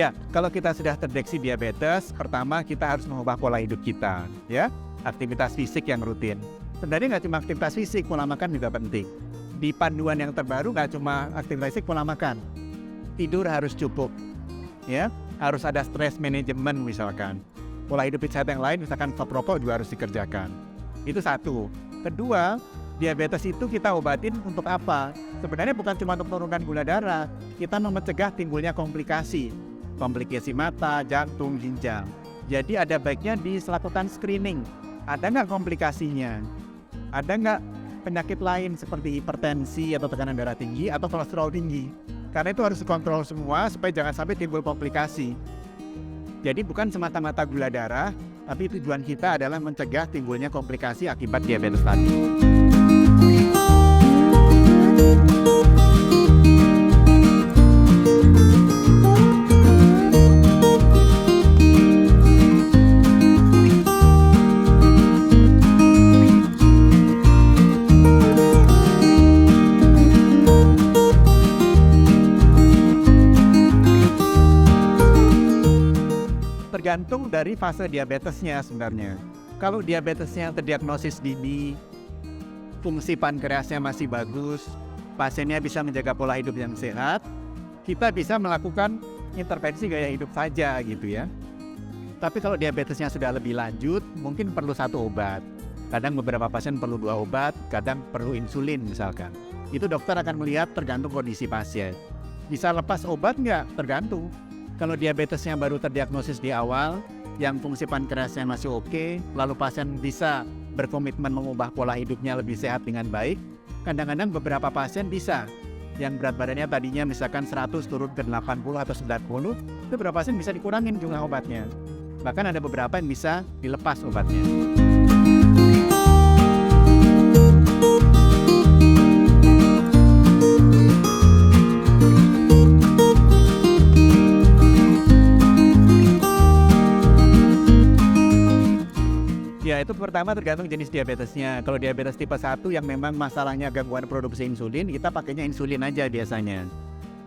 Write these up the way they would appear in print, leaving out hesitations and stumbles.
Ya, kalau kita sudah terdeteksi diabetes, pertama kita harus mengubah pola hidup kita, ya. Aktivitas fisik yang rutin. Sebenarnya nggak cuma aktivitas fisik, pola makan juga penting. Di panduan yang terbaru nggak cuma aktivitas fisik, pola makan. Tidur harus cukup, ya. Harus ada stress management misalkan. Pola hidup sehat yang lain, misalkan stop rokok juga harus dikerjakan. Itu satu. Kedua, diabetes itu kita obatin untuk apa? Sebenarnya bukan cuma untuk menurunkan gula darah, kita mau mencegah timbulnya komplikasi mata, jantung, ginjal. Jadi ada baiknya dilakukan screening. Ada nggak komplikasinya? Ada nggak penyakit lain seperti hipertensi atau tekanan darah tinggi atau kolesterol tinggi? Karena itu harus dikontrol semua supaya jangan sampai timbul komplikasi. Jadi bukan semata-mata gula darah, tapi tujuan kita adalah mencegah timbulnya komplikasi akibat diabetes tadi. Tergantung dari fase diabetesnya sebenarnya. Kalau diabetesnya terdiagnosis dini, fungsi pankreasnya masih bagus, pasiennya bisa menjaga pola hidup yang sehat, kita bisa melakukan intervensi gaya hidup saja gitu ya. Tapi kalau diabetesnya sudah lebih lanjut, mungkin perlu satu obat. Kadang beberapa pasien perlu 2 obat, kadang perlu insulin misalkan. Itu dokter akan melihat tergantung kondisi pasien. Bisa lepas obat nggak? Tergantung. Kalau diabetesnya baru terdiagnosis di awal, yang fungsi pankreasnya masih oke, lalu pasien bisa berkomitmen mengubah pola hidupnya lebih sehat dengan baik, kadang-kadang beberapa pasien bisa. Yang berat badannya tadinya misalkan 100 turun ke 80 atau 90, itu beberapa pasien bisa dikurangin jumlah obatnya. Bahkan ada beberapa yang bisa dilepas obatnya. Ya, itu pertama tergantung jenis diabetesnya. Kalau diabetes tipe 1 yang memang masalahnya gangguan produksi insulin, kita pakainya insulin aja biasanya.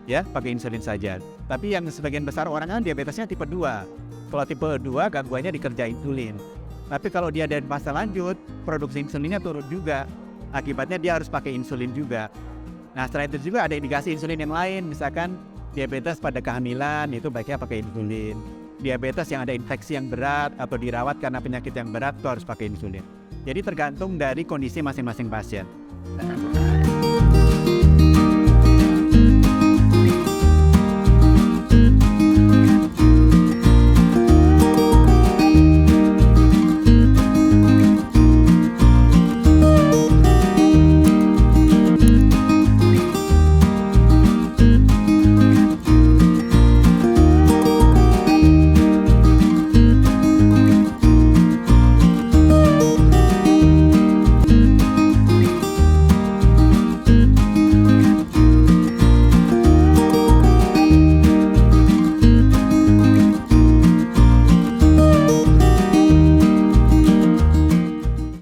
Ya, pakai insulin saja. Tapi yang sebagian besar orang kan diabetesnya tipe 2. Kalau tipe 2 gangguannya dikerja insulin. Tapi kalau dia ada fase lanjut, produksi insulinnya turun juga. Akibatnya dia harus pakai insulin juga. Nah, setelah itu juga ada indikasi insulin yang lain. Misalkan diabetes pada kehamilan, itu baiknya pakai insulin. Diabetes yang ada infeksi yang berat atau dirawat karena penyakit yang berat, itu harus pakai insulin. Jadi tergantung dari kondisi masing-masing pasien.